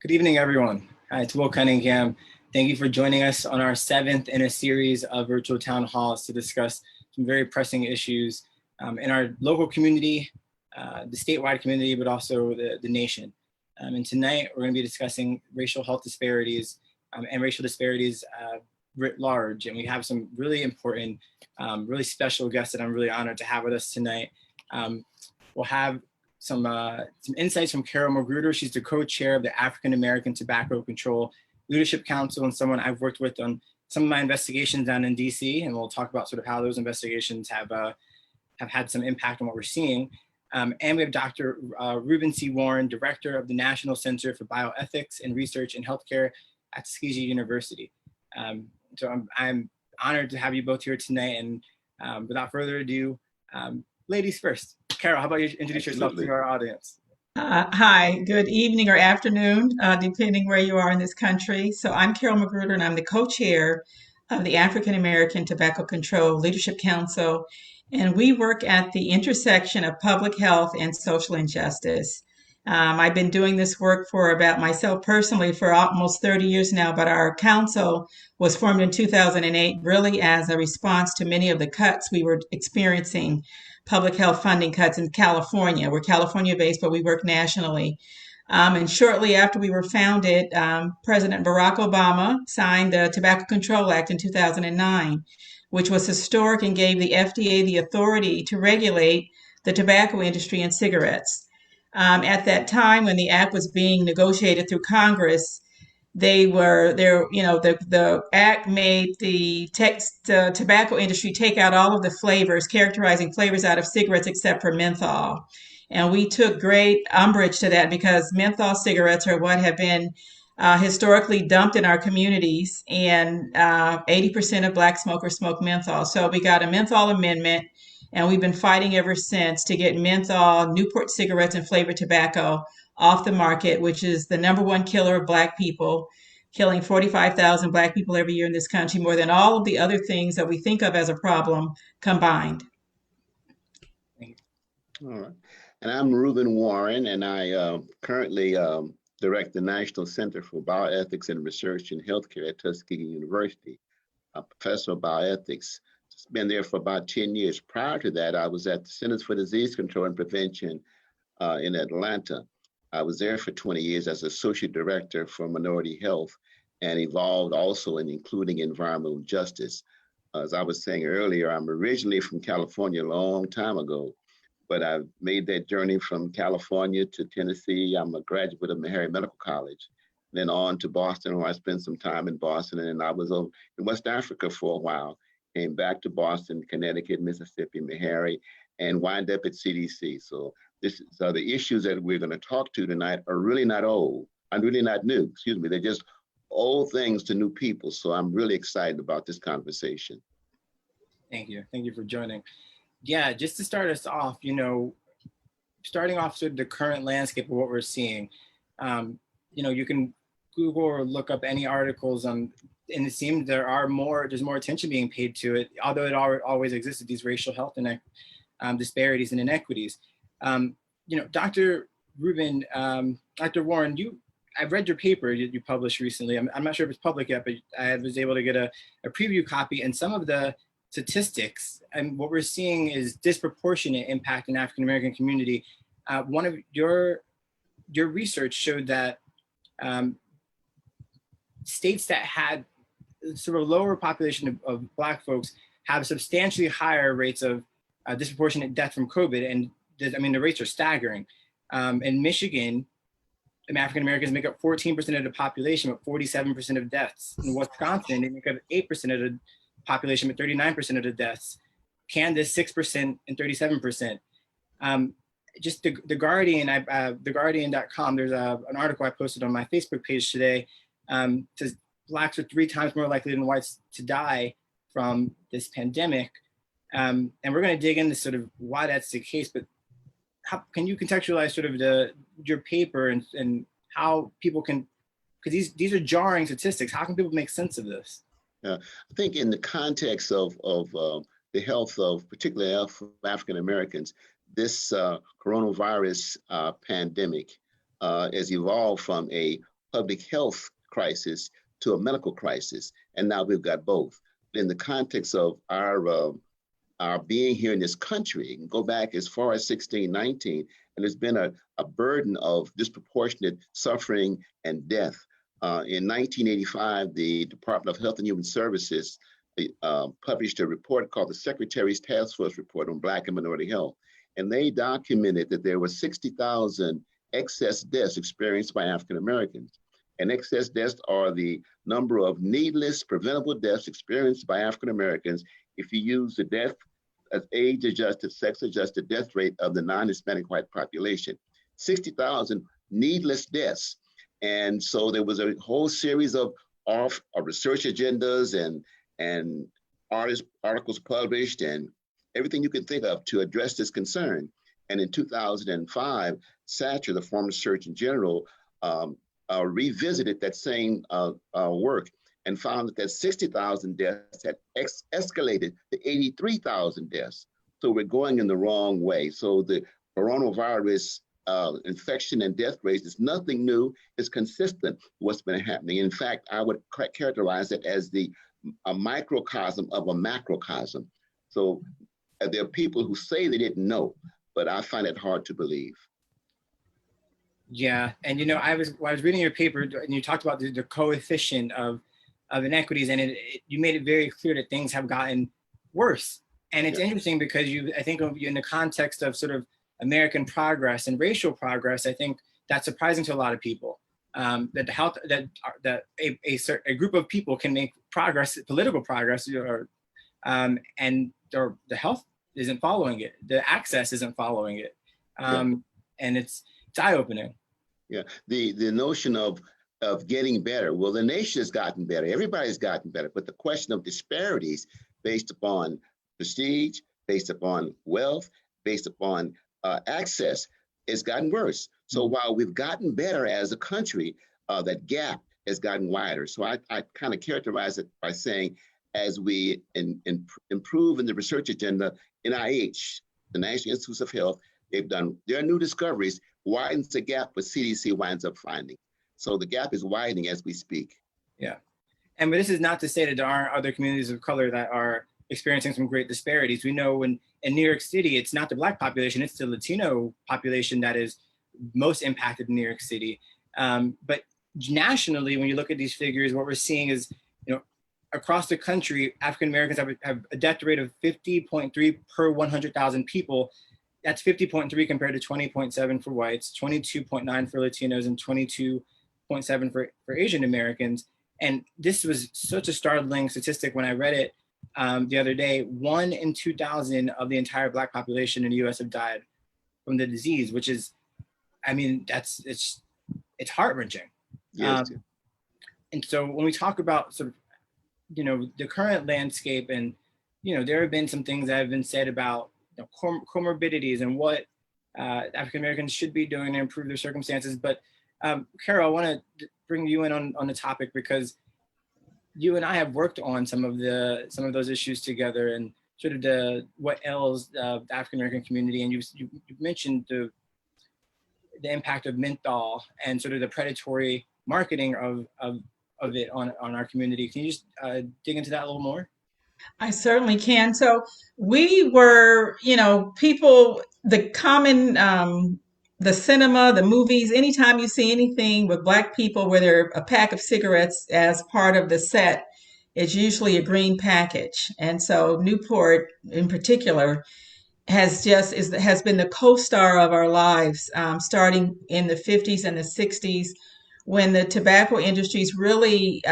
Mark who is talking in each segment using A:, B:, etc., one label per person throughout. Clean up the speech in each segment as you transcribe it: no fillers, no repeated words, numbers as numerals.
A: Good evening, everyone. Hi, it's Will Cunningham. Thank you for joining us on our 7th in a series of virtual town halls to discuss some very pressing issues in our local community, the statewide community, but also the nation. And tonight, we're going to be discussing racial health disparities and racial disparities writ large. And we have some really important, really special guests that I'm really honored to have with us tonight. We'll have some insights from Terrell McGruder. She's the co-chair of the African American Tobacco Control Leadership Council and someone I've worked with on some of my investigations down in DC. And we'll talk about sort of how those investigations have had some impact on what we're seeing. And we have Dr. Ruben Warren, Director of the National Center for Bioethics and Research in Healthcare at Tuskegee University. So I'm honored to have you both here tonight. And without further ado, ladies first. Carol, how about you introduce yourself to our audience?
B: Hi, good evening or afternoon, depending where you are in this country. So I'm Carol McGruder, and I'm the co-chair of the African American Tobacco Control Leadership Council, and we work at the intersection of public health and social injustice. I've been doing this work for about myself personally for almost 30 years now, but our council was formed in 2008 really as a response to many of the cuts we were experiencing, public health funding cuts in California. We're California based, but we work nationally. And shortly after we were founded, President Barack Obama signed the Tobacco Control Act in 2009, which was historic and gave the FDA the authority to regulate the tobacco industry and cigarettes. At that time, when the act was being negotiated through Congress, they were there. You know, the act made the tobacco industry take out all of the flavors, characterizing flavors out of cigarettes except for menthol. And we took great umbrage to that because menthol cigarettes are what have been historically dumped in our communities, and 80% of Black smokers smoke menthol. So we got a menthol amendment, and we've been fighting ever since to get menthol, Newport cigarettes, and flavored tobacco off the market, which is the number one killer of Black people, killing 45,000 Black people every year in this country, more than all of the other things that we think of as a problem combined.
C: All right. And I'm Ruben Warren, and I currently direct the National Center for Bioethics and Research in Healthcare at Tuskegee University. I'm a professor of bioethics. Just been there for about 10 years. Prior to that, I was at the Centers for Disease Control and Prevention in Atlanta. I was there for 20 years as Associate Director for Minority Health and evolved also in including environmental justice. As I was saying earlier, I'm originally from California a long time ago, but I've made that journey from California to Tennessee. I'm a graduate of Meharry Medical College, then on to Boston, where I spent some time in Boston, and I was in West Africa for a while, came back to Boston, Connecticut, Mississippi, Meharry, and wind up at CDC. So the issues that we're going to talk to tonight are really not old. I'm really not new, excuse me. They're just old things to new people. So I'm really excited about this conversation.
A: Thank you. Thank you for joining. Yeah, just to start us off, starting off with the current landscape of what we're seeing, you can Google or look up any articles and it seems there's more attention being paid to it, although it always existed, these racial health and disparities and inequities. Dr. Ruben, Dr. Warren, I've read your paper you published recently. I'm not sure if it's public yet, but I was able to get a preview copy, and some of the statistics and what we're seeing is disproportionate impact in African American community. One of your research showed that states that had sort of lower population of Black folks have substantially higher rates of disproportionate death from COVID, and the rates are staggering. In Michigan, African Americans make up 14% of the population, but 47% of deaths. In Wisconsin, they make up 8% of the population, but 39% of the deaths. Kansas, 6% and 37%. Just the Guardian, theguardian.com, there's an article I posted on my Facebook page today. Says Blacks are 3 times more likely than whites to die from this pandemic. And we're going to dig into sort of why that's the case, but how can you contextualize sort of your paper and how people can, because these are jarring statistics. How can people make sense of this?
C: I think in the context of the health of particularly of African Americans, this coronavirus pandemic has evolved from a public health crisis to a medical crisis. And now we've got both. In the context of our being here in this country, and go back as far as 1619, and there's been a burden of disproportionate suffering and death. In 1985, the Department of Health and Human Services published a report called the Secretary's Task Force Report on Black and Minority Health. And they documented that there were 60,000 excess deaths experienced by African Americans. And excess deaths are the number of needless, preventable deaths experienced by African Americans if you use the death as age-adjusted, sex-adjusted death rate of the non-Hispanic white population. 60,000 needless deaths. And so there was a whole series of research agendas and articles published and everything you can think of to address this concern. And in 2005, Satcher, the former Surgeon General, revisited that same work and found that 60,000 deaths had escalated to 83,000 deaths. So we're going in the wrong way. So the coronavirus infection and death rates is nothing new. It's consistent with what's been happening. In fact, I would characterize it as a microcosm of a macrocosm. So there are people who say they didn't know, but I find it hard to believe.
A: Yeah, and I was reading your paper, and you talked about the coefficient of inequities, and you made it very clear that things have gotten worse. And it's interesting because I think in the context of sort of American progress and racial progress, I think that's surprising to a lot of people. That a group of people can make progress, political progress, and the health isn't following it, the access isn't following it, and it's eye-opening.
C: Yeah, the notion of getting better. Well, the nation has gotten better. Everybody's gotten better. But the question of disparities based upon prestige, based upon wealth, based upon access has gotten worse. So while we've gotten better as a country, that gap has gotten wider. So I kind of characterize it by saying, as we improve in the research agenda, NIH, the National Institutes of Health, they've done their new discoveries, widens the gap, but CDC winds up finding. So the gap is widening as we speak.
A: Yeah. But this is not to say that there aren't other communities of color that are experiencing some great disparities. We know in New York City, it's not the Black population, it's the Latino population that is most impacted in New York City. But nationally, when you look at these figures, what we're seeing is, across the country, African Americans have a death rate of 50.3 per 100,000 people. That's 50.3 compared to 20.7 for whites, 22.9 for Latinos, and 22.7 for Asian Americans. And this was such a startling statistic when I read it the other day. 1 in 2,000 of the entire Black population in the US have died from the disease, which is, it's heart-wrenching.
C: Yes.
A: And so when we talk about sort of, the current landscape, and, there have been some things that have been said about comorbidities and what African Americans should be doing to improve their circumstances. But Carol, I want to bring you in on the topic because you and I have worked on some of those issues together, and sort of what ails the African American community. And you mentioned the impact of menthol and sort of the predatory marketing of it on our community. Can you just dig into that a little more?
B: I certainly can. So we were, people, the common, the cinema, the movies, anytime you see anything with Black people where there a pack of cigarettes as part of the set, it's usually a green package. And so Newport in particular has been the co-star of our lives, starting in the 50s and the 60s, when the tobacco industries really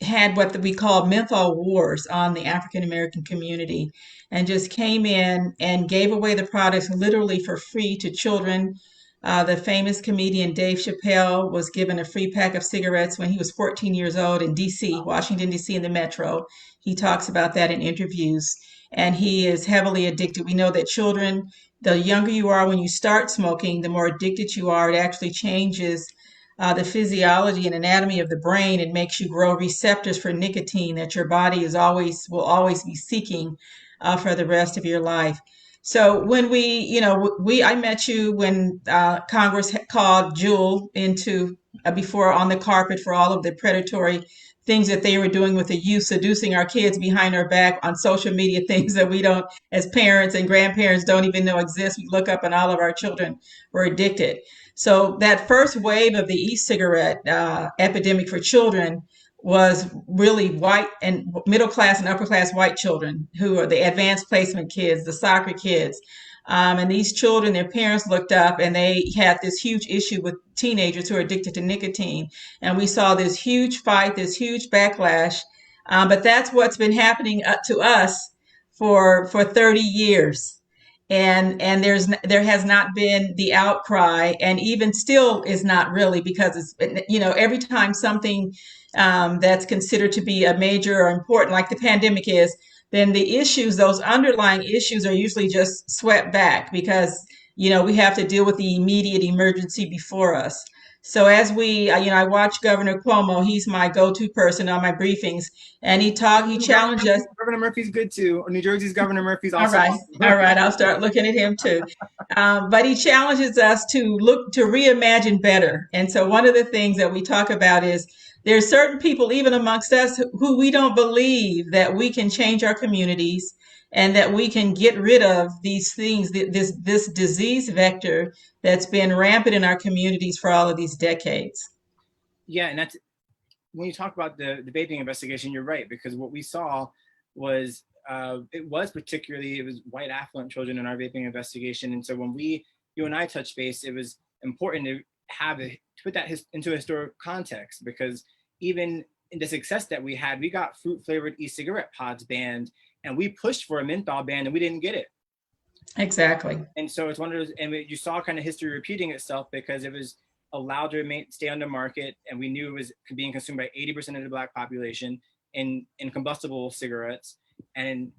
B: had what we call menthol wars on the African American community, and just came in and gave away the products literally for free to children. The famous comedian Dave Chappelle was given a free pack of cigarettes when he was 14 years old in DC, Washington, DC, in the metro. He talks about that in interviews, and he is heavily addicted. We know that children, the younger you are when you start smoking, the more addicted you are. It actually changes the physiology and anatomy of the brain and makes you grow receptors for nicotine that your body will always be seeking for the rest of your life. So when I met you when Congress called Juul into before on the carpet for all of the predatory things that they were doing with the youth, seducing our kids behind our back on social media, things that we don't, as parents and grandparents, don't even know exist. We look up and all of our children were addicted. So that first wave of the e-cigarette epidemic for children was really white and middle class and upper class white children who are the advanced placement kids, the soccer kids. And these children, their parents looked up and they had this huge issue with teenagers who are addicted to nicotine. And we saw this huge fight, this huge backlash. But that's what's been happening to us for 30 years. And there has not been the outcry, and even still is not really, because it's, you know, every time something that's considered to be a major or important, like the pandemic is, then the issues, those underlying issues, are usually just swept back because, you know, we have to deal with the immediate emergency before us. So as we, you know, I watch Governor Cuomo. He's my go-to person on my briefings, and he challenged us.
A: Governor Murphy's good too. New Jersey's Governor Murphy's
B: All
A: also.
B: right, all right. I'll start looking at him too. But he challenges us to look to reimagine better. And so one of the things that we talk about is there's certain people, even amongst us, who we don't believe that we can change our communities and that we can get rid of these things, this disease vector that's been rampant in our communities for all of these decades.
A: Yeah, and that's when you talk about the vaping investigation, you're right, because what we saw was it was white affluent children in our vaping investigation. And so when you and I touched base, it was important to put that into a historic context, because even in the success that we had, we got fruit flavored e-cigarette pods banned, and we pushed for a menthol ban and we didn't get it.
B: Exactly.
A: And so it's one of those, and you saw kind of history repeating itself, because it was allowed to stay on the market, and we knew it was being consumed by 80% of the Black population in combustible cigarettes, and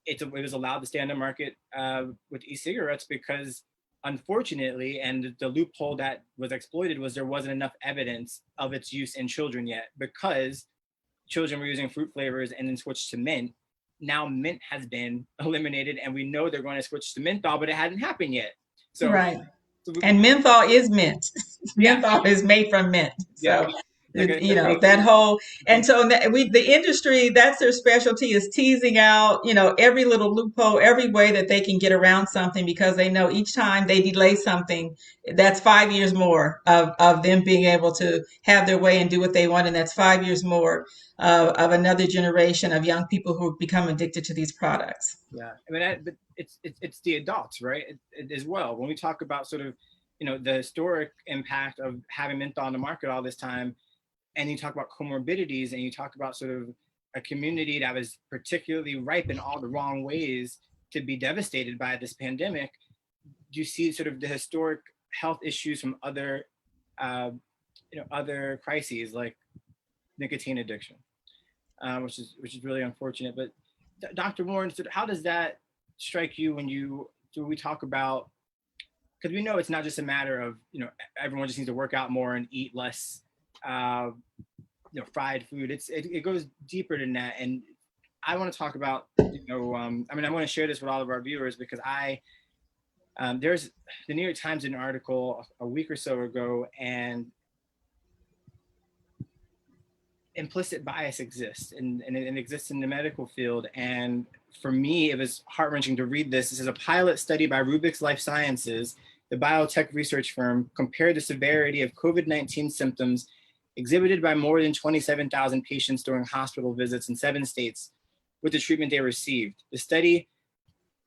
A: it was allowed to stay on the market with e-cigarettes because, unfortunately, and the loophole that was exploited was there wasn't enough evidence of its use in children yet, because children were using fruit flavors and then switched to mint. Now mint has been eliminated, and we know they're going to switch to menthol, but it hadn't happened yet. So
B: right. And menthol is mint.
A: Yeah.
B: Menthol is made from mint. So,
A: yeah.
B: You know, that whole, and so the industry, that's their specialty, is teasing out, you know, every little loophole, every way that they can get around something, because they know each time they delay something, that's 5 years more of them being able to have their way and do what they want. And that's 5 years more of another generation of young people who become addicted to these products.
A: Yeah, I mean, but it's the adults, right? As well. When we talk about sort of, you know, the historic impact of having menthol on the market all this time, and you talk about comorbidities, and you talk about sort of a community that was particularly ripe in all the wrong ways to be devastated by this pandemic, do you see sort of the historic health issues from other, other crises like nicotine addiction, which is really unfortunate. But Dr. Warren, how does that strike you when we talk about, because we know it's not just a matter of, you know, everyone just needs to work out more and eat less, fried food. It goes deeper than that. And I want to talk about, I want to share this with all of our viewers, because there's the New York Times did an article a week or so ago, and implicit bias exists, and it exists in the medical field. And for me, it was heart-wrenching to read this. This is a pilot study by Rubix Life Sciences, the biotech research firm, compared the severity of COVID-19 symptoms exhibited by more than 27,000 patients during hospital visits in 7 states with the treatment they received. The study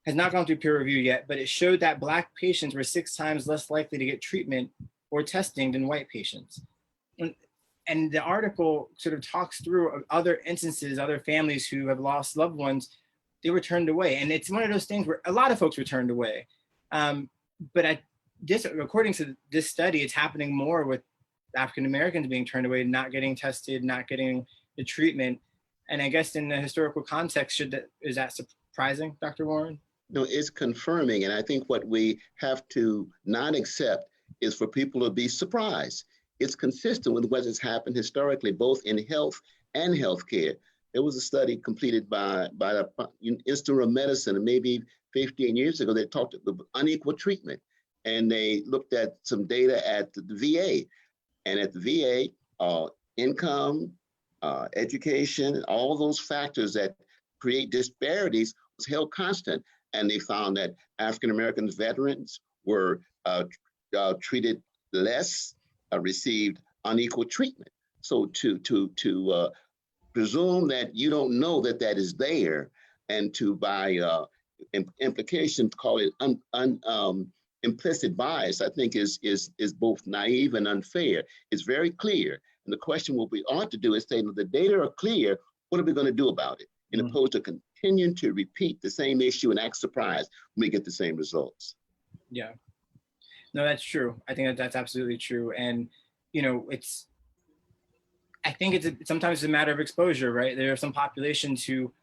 A: has not gone through peer review yet, but it showed that Black patients were 6 times less likely to get treatment or testing than white patients. And the article sort of talks through other instances, other families who have lost loved ones, they were turned away. And it's one of those things where a lot of folks were turned away. But according to this study, it's happening more with African Americans being turned away, not getting tested, not getting the treatment. And I guess in the historical context, is that surprising, Dr. Warren?
C: No, it's confirming. And I think what we have to not accept is for people to be surprised. It's consistent with what has happened historically, both in health and healthcare. There was a study completed by the Institute of Medicine, maybe 15 years ago, that talked about unequal treatment. And they looked at some data at the VA. And at the VA, income, education, all those factors that create disparities was held constant. And they found that African American veterans were treated less, received unequal treatment. So to presume that you don't know that that is there, and to by implication call it implicit bias, I think is both naive and unfair. It's very clear. And the question what we ought to do is say, the data are clear, what are we going to do about it? In opposed to continuing to repeat the same issue and act surprised when we get the same results.
A: Yeah, no, that's true. I think that's absolutely true. And, you know, I think it's sometimes a matter of exposure, right? There are some populations who,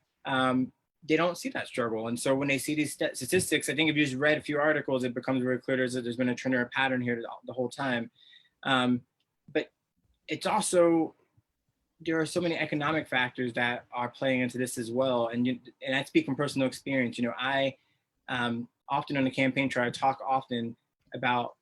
A: they don't see that struggle. And so when they see these statistics, I think if you just read a few articles, it becomes very clear that there's been a trend or a pattern here the whole time. But it's also, there are so many economic factors that are playing into this as well. And I speak from personal experience. You know, I often on the campaign trail, I talk often about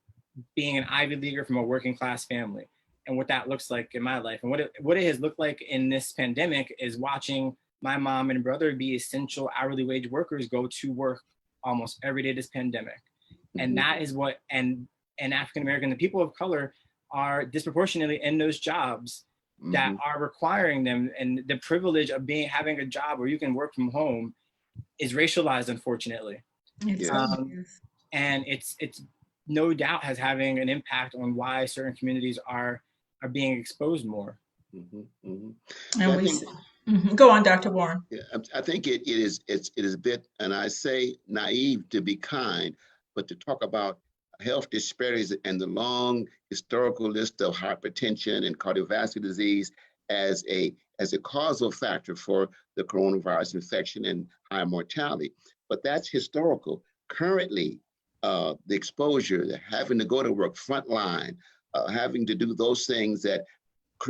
A: being an Ivy Leaguer from a working class family and what that looks like in my life. And what it has looked like in this pandemic is watching my mom and brother be essential hourly wage workers go to work almost every day this pandemic. And that is what, and African American, the people of color are disproportionately in those jobs that are requiring them, and the privilege of having a job where you can work from home is racialized, unfortunately. And it's no doubt has having an impact on why certain communities are being exposed more.
B: And go on, Dr. Warren.
C: Yeah, I think it is a bit, and I say naive to be kind, but to talk about health disparities and the long historical list of hypertension and cardiovascular disease as a causal factor for the coronavirus infection and high mortality. But that's historical. Currently, the exposure, having to go to work frontline, having to do those things that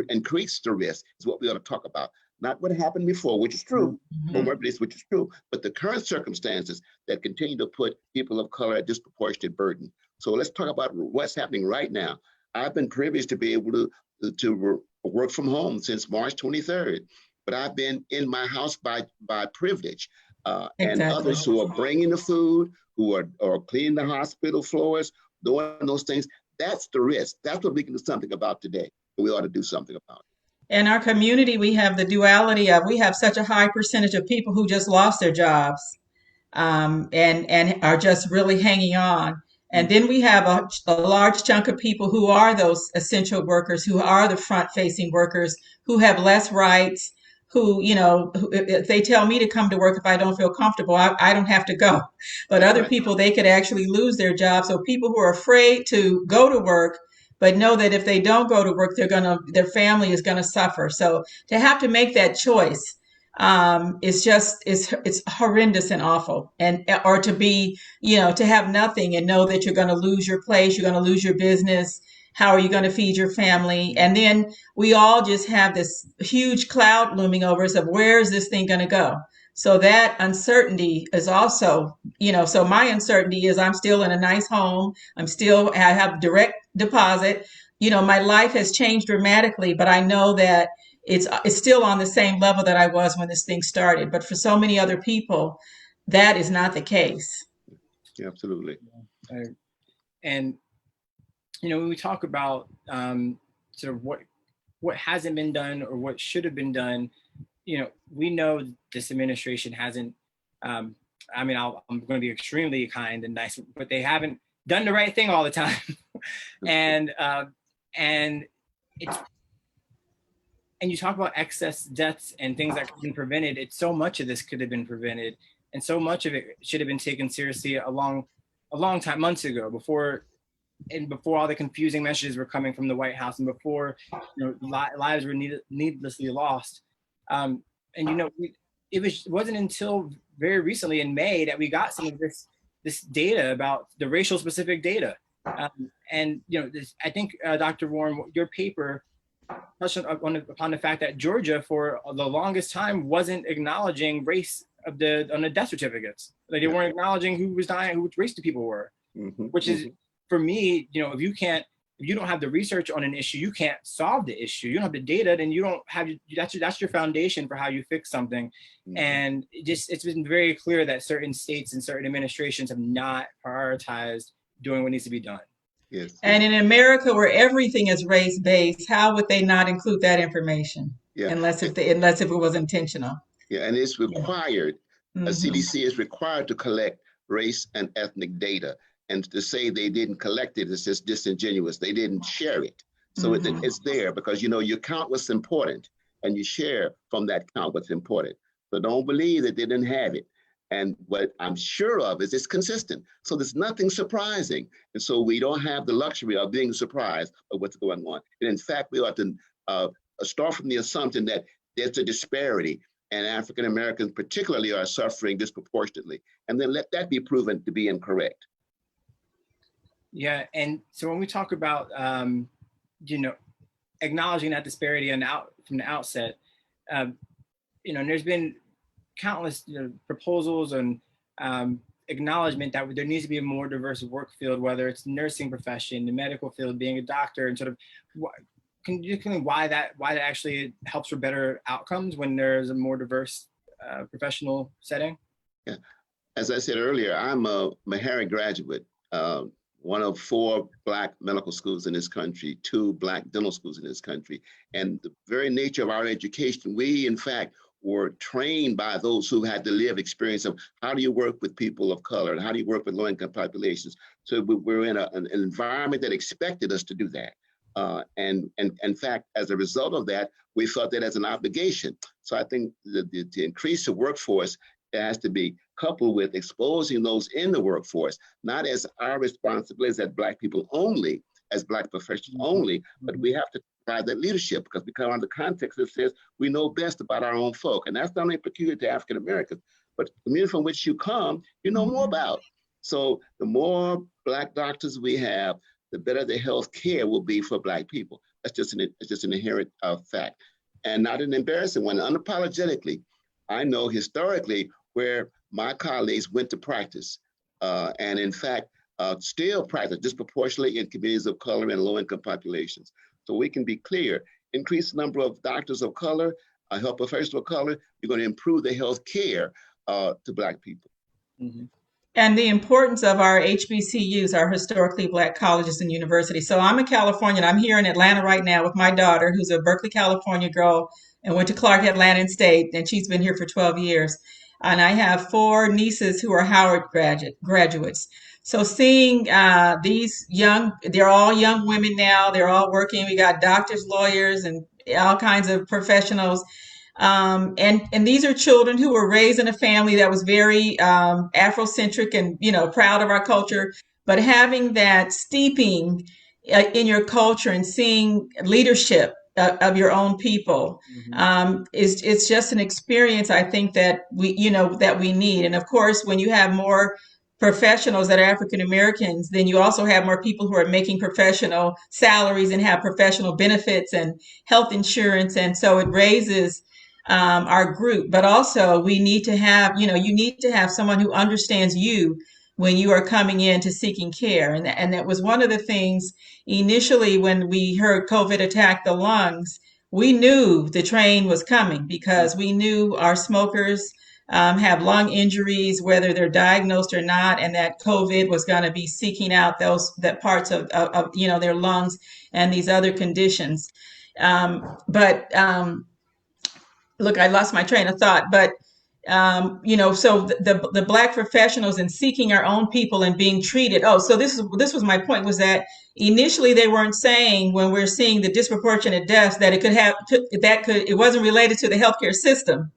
C: increase the risk is what we ought to talk about. Not what happened before, which is true, which is true, but the current circumstances that continue to put people of color at disproportionate burden. So let's talk about what's happening right now. I've been privileged to be able to work from home since March 23rd, but I've been in my house by privilege. And others who are bringing the food, who are cleaning the hospital floors, doing those things, that's the risk. That's what we can do something about today. We ought to do something about it.
B: In our community, we have the duality of, we have such a high percentage of people who just lost their jobs and are just really hanging on. And then we have a large chunk of people who are those essential workers, who are the front-facing workers, who have less rights, who, you know, if they tell me to come to work if I don't feel comfortable, I don't have to go. But other people, they could actually lose their jobs. So people who are afraid to go to work, but know that if they don't go to work, their family is gonna suffer. So to have to make that choice it's horrendous and awful. Or to be, you know, to have nothing and know that you're gonna lose your place, you're gonna lose your business. How are you going to feed your family? And then we all just have this huge cloud looming over us of where is this thing going to go? So that uncertainty is also, you know, so my uncertainty is I'm still in a nice home. I have direct deposit. You know, my life has changed dramatically, but I know that it's still on the same level that I was when this thing started. But for so many other people, that is not the case.
C: Yeah, absolutely.
A: And you know, when we talk about sort of what hasn't been done or what should have been done, you know, we know this administration hasn't, I mean, I'm going to be extremely kind and nice, but they haven't done the right thing all the time. And you talk about excess deaths and things that could have been prevented. It's so much of this could have been prevented, and so much of it should have been taken seriously a long time, months ago, before all the confusing messages were coming from the White House, and before, you know, lives were needlessly lost. And you know, it wasn't until very recently in May that we got some of this data about the racial specific data. And you know, I think Dr. Warren, your paper touched upon the fact that Georgia, for the longest time, wasn't acknowledging race on the death certificates. Like they weren't acknowledging who was dying, who race the people were, which is, for me, you know, if if you don't have the research on an issue, you can't solve the issue. You don't have the data, then you don't have, that's your foundation for how you fix something. Mm-hmm. And it's been very clear that certain states and certain administrations have not prioritized doing what needs to be done.
C: Yes.
B: And in America, where everything is race-based, how would they not include that information? Yeah. Unless if it was intentional.
C: Yeah, and it's required.
B: Yeah.
C: A CDC is required to collect race and ethnic data. And to say they didn't collect it is just disingenuous. They didn't share it. So it's there because, you count what's important and you share from that count what's important. So don't believe that they didn't have it. And what I'm sure of is it's consistent. So there's nothing surprising. And so we don't have the luxury of being surprised of what's going on. And in fact, we ought to start from the assumption that there's a disparity and African Americans particularly are suffering disproportionately. And then let that be proven to be incorrect.
A: Yeah, and so when we talk about, acknowledging that disparity from the outset, there's been countless proposals and acknowledgement that there needs to be a more diverse work field, whether it's nursing profession, the medical field, being a doctor, and sort of, can you explain why that actually helps for better outcomes when there's a more diverse professional setting?
C: Yeah, as I said earlier, I'm a Meharry graduate. One of 4 Black medical schools in this country, 2 Black dental schools in this country. And the very nature of our education, we in fact were trained by those who had the lived experience of how do you work with people of color and how do you work with low-income populations. So we're in an environment that expected us to do that. And in fact, as a result of that, we felt that as an obligation. So I think to increase the workforce, it has to be coupled with exposing those in the workforce, not as our responsibility as Black people only, as Black professionals only, but we have to provide that leadership because we come under the context that says we know best about our own folk. And that's not only peculiar to African Americans, but the community from which you come, you know more about. So the more Black doctors we have, the better the health care will be for Black people. It's just an inherent fact. And not an embarrassing one. Unapologetically, I know historically where my colleagues went to practice and in fact still practice disproportionately in communities of color and low-income populations. So we can be clear, increase the number of doctors of color, health professionals of color, you're going to improve the health care to Black people.
B: Mm-hmm. And the importance of our HBCUs, our historically Black colleges and universities. So I'm a Californian. I'm here in Atlanta right now with my daughter, who's a Berkeley, California girl and went to Clark Atlanta State, and she's been here for 12 years. And I have 4 nieces who are Howard graduates. So seeing these they're all young women now, they're all working. We got doctors, lawyers, and all kinds of professionals. And these are children who were raised in a family that was very Afrocentric and, proud of our culture. But having that steeping in your culture and seeing leadership of your own people it's just an experience I think that we need. And of course, when you have more professionals that are African Americans, then you also have more people who are making professional salaries and have professional benefits and health insurance. And so it raises our group. But also we need to have, you need to have someone who understands you when you are coming in to seeking care. And that was one of the things initially when we heard COVID attack the lungs, we knew the train was coming because we knew our smokers have lung injuries, whether they're diagnosed or not, and that COVID was going to be seeking out that parts of their lungs and these other conditions. Look, I lost my train of thought, but so the Black professionals and seeking our own people and being treated. Oh, so this was my point, was that initially they weren't saying when we're seeing the disproportionate deaths that it wasn't related to the healthcare system.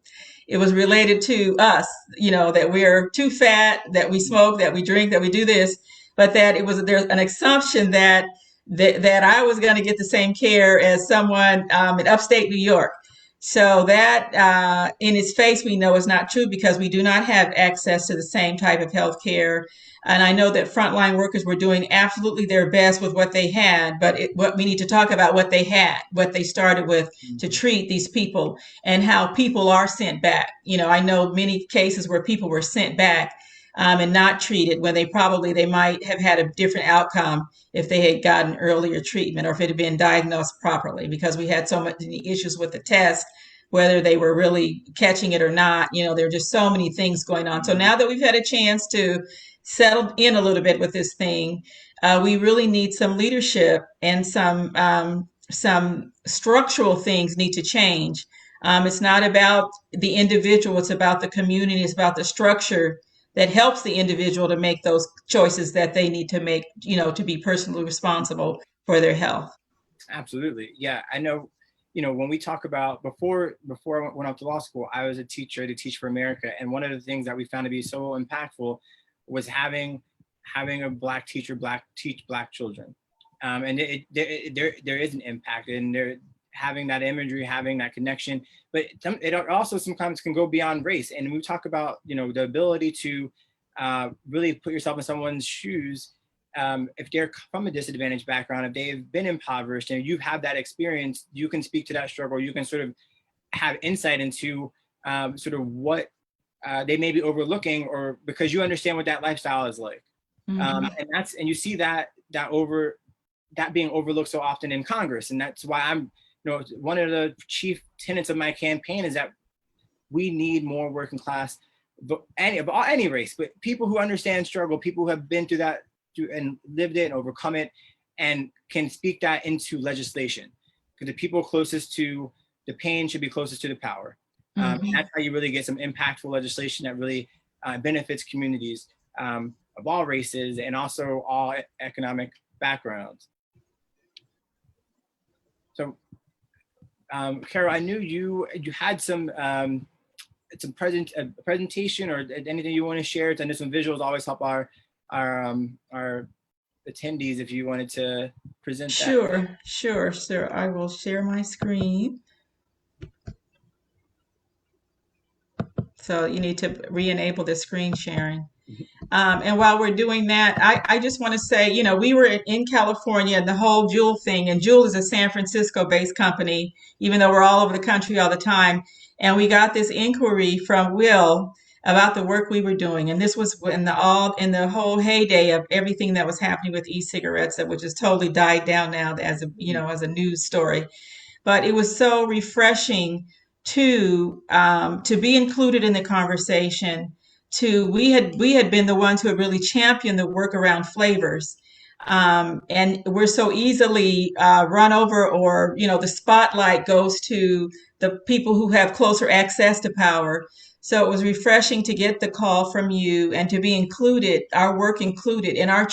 B: It was related to us, that we're too fat, that we smoke, that we drink, that we do this, but that there's an assumption that I was going to get the same care as someone in upstate New York. So that in its face, we know is not true because we do not have access to the same type of health care. And I know that frontline workers were doing absolutely their best with what they had, but what we need to talk about what they had, what they started with to treat these people and how people are sent back. I know many cases where people were sent back and not treated when they might have had a different outcome if they had gotten earlier treatment or if it had been diagnosed properly, because we had so many issues with the test, whether they were really catching it or not. There are just so many things going on. So now that we've had a chance to settle in a little bit with this thing, we really need some leadership, and some structural things need to change. It's not about the individual, it's about the community, it's about the structure that helps the individual to make those choices that they need to make, to be personally responsible for their health.
A: Absolutely. Yeah, I know, when we talk about before I went off to law school, I was a teacher to Teach for America. And one of the things that we found to be so impactful was having a Black teacher, teach Black children. And there is an impact, and they're having that imagery, having that connection, but it also sometimes can go beyond race. And we talk about, the ability to really put yourself in someone's shoes. If they're from a disadvantaged background, if they've been impoverished and you have that experience, you can speak to that struggle. You can sort of have insight into sort of what they may be overlooking, or because you understand what that lifestyle is like.
B: Mm-hmm.
A: And you see that being overlooked so often in Congress. And that's why I'm, one of the chief tenets of my campaign is that we need more working class, of any race, but people who understand struggle, people who have been through that and lived it and overcome it, and can speak that into legislation. Because the people closest to the pain should be closest to the power.
B: Mm-hmm.
A: That's how you really get some impactful legislation that really benefits communities of all races and also all economic backgrounds. So, Carol, I knew you had some presentation or anything you want to share. I know some visuals always help our attendees if you wanted to present that.
B: Sure. I will share my screen. So you need to re-enable the screen sharing. And while we're doing that, I just want to say, we were in California and the whole Juul thing, and Juul is a San Francisco-based company, even though we're all over the country all the time. And we got this inquiry from Will about the work we were doing. And this was in the whole heyday of everything that was happening with e-cigarettes, that which has totally died down now as a news story. But it was so refreshing to be included in the conversation. We had been the ones who had really championed the work around flavors, and we're so easily run over, or the spotlight goes to the people who have closer access to power. So it was refreshing to get the call from you and to be included, our work included, and our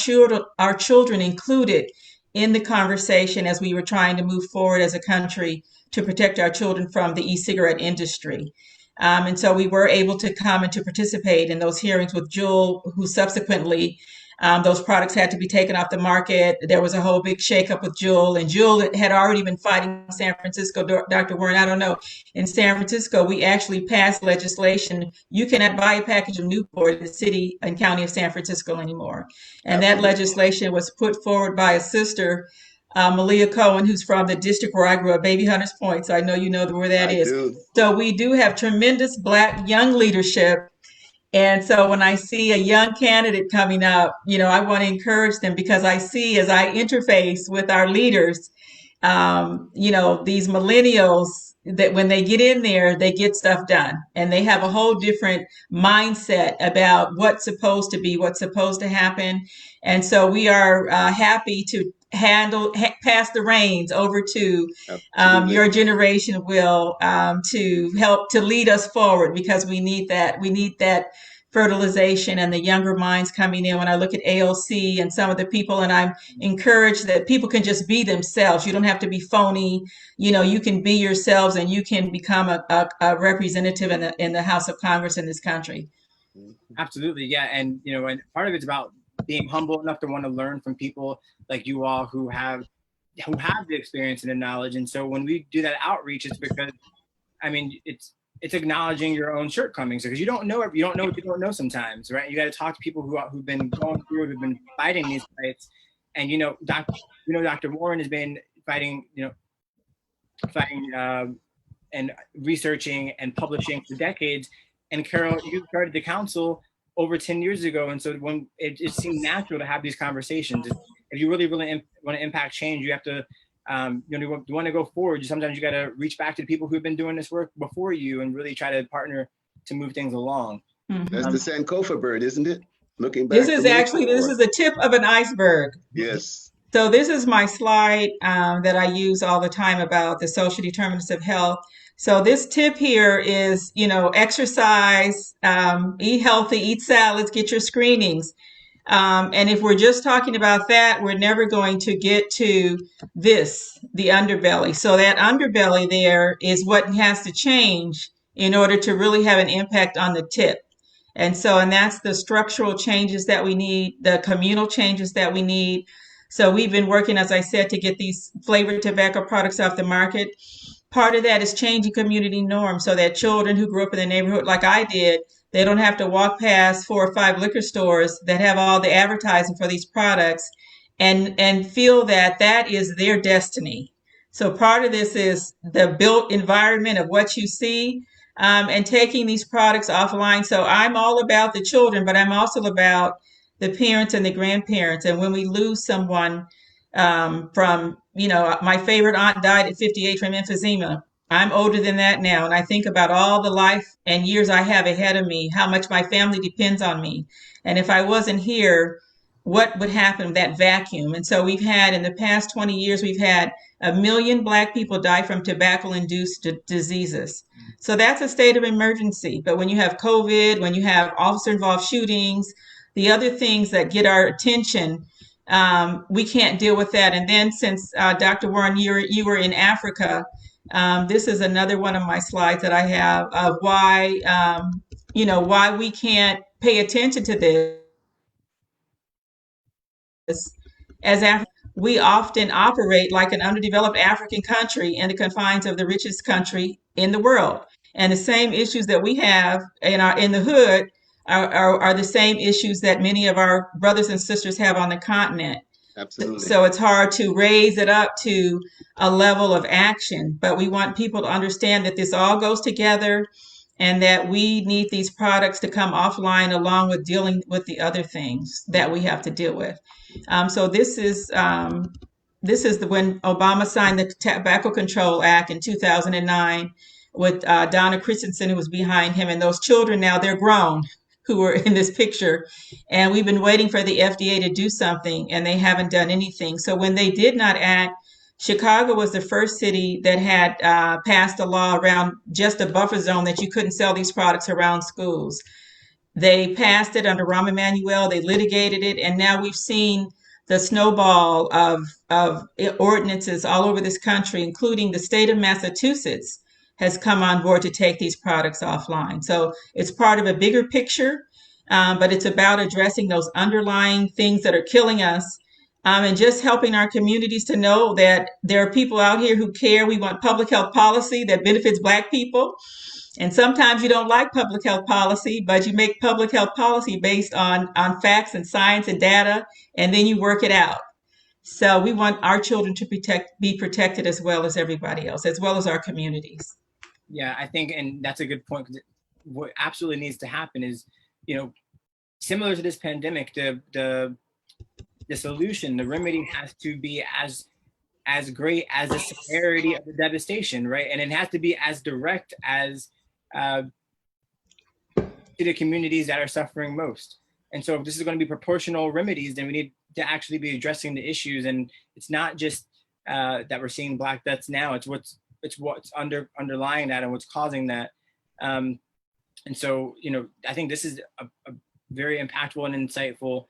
B: children included in the conversation as we were trying to move forward as a country to protect our children from the e-cigarette industry. And so we were able to come and to participate in those hearings with Juul, who subsequently, those products had to be taken off the market. There was a whole big shakeup with Juul, and Juul had already been fighting San Francisco. Dr. Warren, I don't know. In San Francisco, we actually passed legislation. You cannot buy a package of Newport in the city and county of San Francisco anymore. And that legislation was put forward by a sister, Malia Cohen, who's from the district where I grew up, Baby Hunters Point. So I know you know where that is. So we do have tremendous Black young leadership. And so when I see a young candidate coming up, I want to encourage them, because I see, as I interface with our leaders, these millennials, that when they get in there, they get stuff done, and they have a whole different mindset about what's supposed to be, what's supposed to happen. And so we are happy to pass the reins over to your generation, Will, to help to lead us forward, because we need that fertilization and the younger minds coming in. When I look at AOC and some of the people, and I'm encouraged that people can just be themselves. You don't have to be phony. You can be yourselves, and you can become a representative in the House of Congress in this country.
A: Absolutely, yeah, and and part of it's about being humble enough to want to learn from people like you all who have the experience and the knowledge. And so when we do that outreach, it's because, it's acknowledging your own shortcomings, because you don't know what you don't know sometimes, right? You got to talk to people who've been going through it, who've been fighting these fights. And Dr. Warren has been fighting and researching and publishing for decades. And Carol, you started the council over 10 years ago. And so when it seemed natural to have these conversations. If you really want to impact change, you have to, you want to go forward. Sometimes you got to reach back to the people who've been doing this work before you and really try to partner to move things along.
C: That's the Sankofa bird, isn't it? Looking back.
B: This is the tip of an iceberg.
C: Yes.
B: So this is my slide that I use all the time about the social determinants of health. So this tip here is, exercise, eat healthy, eat salads, get your screenings. And if we're just talking about that, we're never going to get to the underbelly. So that underbelly there is what has to change in order to really have an impact on the tip. And that's the structural changes that we need, the communal changes that we need. So we've been working, as I said, to get these flavored tobacco products off the market. Part of that is changing community norms so that children who grew up in the neighborhood like I did, they don't have to walk past 4 or 5 liquor stores that have all the advertising for these products and feel that that is their destiny. So part of this is the built environment of what you see, and taking these products offline. So I'm all about the children, but I'm also about the parents and the grandparents. And when we lose someone from, my favorite aunt died at 58 from emphysema. I'm older than that now. And I think about all the life and years I have ahead of me, how much my family depends on me. And if I wasn't here, what would happen with that vacuum? And so we've had, in the past 20 years, we've had 1 million Black people die from tobacco-induced diseases. So that's a state of emergency. But when you have COVID, when you have officer-involved shootings, the other things that get our attention, we can't deal with that. And then since Dr. Warren, you were in Africa, this is another one of my slides that I have of why, why we can't pay attention to this. As we often operate like an underdeveloped African country in the confines of the richest country in the world. And the same issues that we have in the hood are the same issues that many of our brothers and sisters have on the continent.
C: Absolutely.
B: So it's hard to raise it up to a level of action, but we want people to understand that this all goes together and that we need these products to come offline along with dealing with the other things that we have to deal with. So this is when Obama signed the Tobacco Control Act in 2009 with Donna Christensen, who was behind him. And those children now, they're grown, who were in this picture. And we've been waiting for the FDA to do something, and they haven't done anything. So when they did not act, Chicago was the first city that had passed a law around just a buffer zone that you couldn't sell these products around schools. They passed it under Rahm Emanuel, they litigated it, and now we've seen the snowball of ordinances all over this country, including the state of Massachusetts has come on board to take these products offline. So it's part of a bigger picture, but it's about addressing those underlying things that are killing us, and just helping our communities to know that there are people out here who care. We want public health policy that benefits Black people. And sometimes you don't like public health policy, but you make public health policy based on facts and science and data, and then you work it out. So we want our children to be protected as well as everybody else, as well as our communities.
A: Yeah, I think, and that's a good point. What absolutely needs to happen is, similar to this pandemic, the solution, the remedy has to be as great as the severity of the devastation, right? And it has to be as direct as to the communities that are suffering most. And so if this is going to be proportional remedies, then we need to actually be addressing the issues. And it's not just that we're seeing Black deaths now, it's what's underlying that and what's causing that. And so, I think this is a very impactful and insightful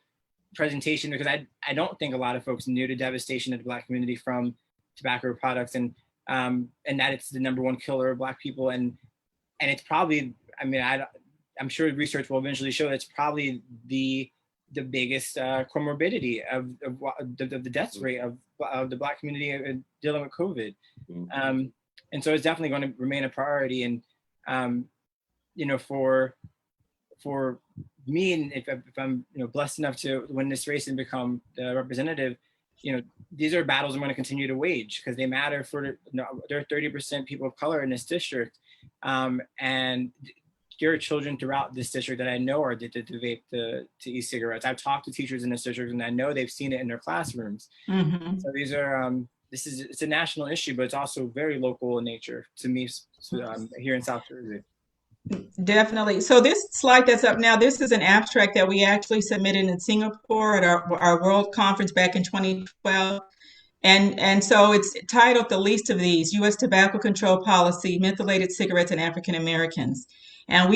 A: presentation, because I don't think a lot of folks knew the devastation of the Black community from tobacco products, and that it's the #1 killer of Black people. And it's probably, I'm sure research will eventually show it's probably the biggest comorbidity of the death rate of the Black community dealing with COVID. And so it's definitely going to remain a priority. And, for me, and if I'm blessed enough to win this race and become the representative, these are battles I'm going to continue to wage, because they matter for there are 30% people of color in this district, and there are children throughout this district that I know are addicted to vape, to e-cigarettes. I've talked to teachers in this district, and I know they've seen it in their classrooms.
B: Mm-hmm.
A: So these are it's a national issue, but it's also very local in nature to me, here in South Jersey.
B: Definitely. So this slide that's up now, this is an abstract that we actually submitted in Singapore at our World Conference back in 2012. And so it's titled "The Least of These: U.S. Tobacco Control Policy, Mentholated Cigarettes, and African Americans." And